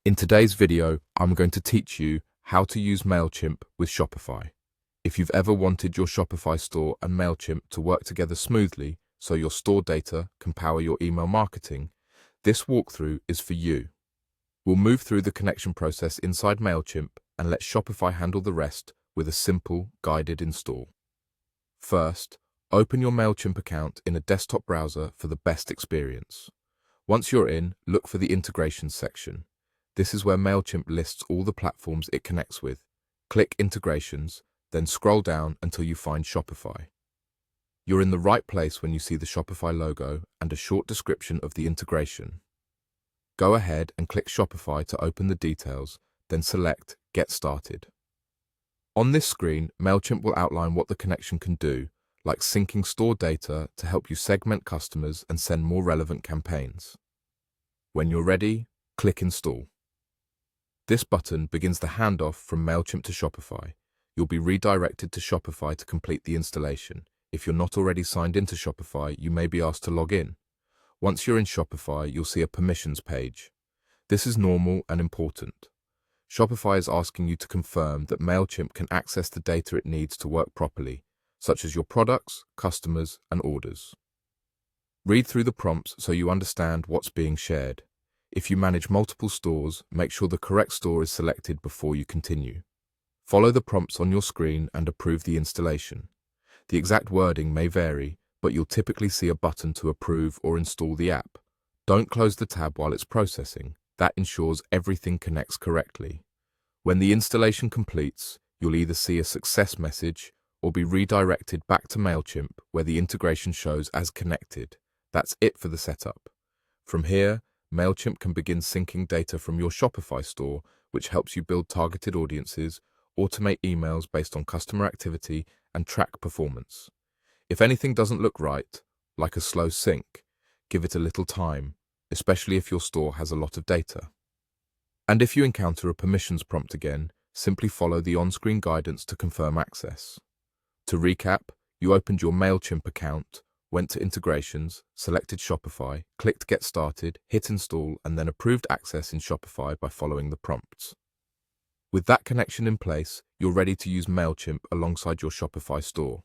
In today's video, I'm going to teach you how to use Mailchimp with Shopify. If you've ever wanted your Shopify store and Mailchimp to work together smoothly so your store data can power your email marketing, this walkthrough is for you. We'll move through the connection process inside Mailchimp and let Shopify handle the rest with a simple, guided install. First, open your Mailchimp account in a desktop browser for the best experience. Once you're in, look for the integrations section. This is where Mailchimp lists all the platforms it connects with. Click Integrations, then scroll down until you find Shopify. You're in the right place when you see the Shopify logo and a short description of the integration. Go ahead and click Shopify to open the details, then select Get Started. On this screen, Mailchimp will outline what the connection can do, like syncing store data to help you segment customers and send more relevant campaigns. When you're ready, click Install. This button begins the handoff from Mailchimp to Shopify. You'll be redirected to Shopify to complete the installation. If you're not already signed into Shopify, you may be asked to log in. Once you're in Shopify, you'll see a permissions page. This is normal and important. Shopify is asking you to confirm that Mailchimp can access the data it needs to work properly, such as your products, customers, and orders. Read through the prompts so you understand what's being shared. If you manage multiple stores, make sure the correct store is selected before you continue. Follow the prompts on your screen and approve the installation. The exact wording may vary, but you'll typically see a button to approve or install the app. Don't close the tab while it's processing. That ensures everything connects correctly. When the installation completes, you'll either see a success message or be redirected back to Mailchimp where the integration shows as connected. That's it for the setup. From here, Mailchimp can begin syncing data from your Shopify store, which helps you build targeted audiences, automate emails based on customer activity, and track performance. If anything doesn't look right, like a slow sync, give it a little time, especially if your store has a lot of data. And if you encounter a permissions prompt again, simply follow the on-screen guidance to confirm access. To recap, you opened your Mailchimp account, went to Integrations, selected Shopify, clicked Get Started, hit Install, and then approved access in Shopify by following the prompts. With that connection in place, you're ready to use Mailchimp alongside your Shopify store.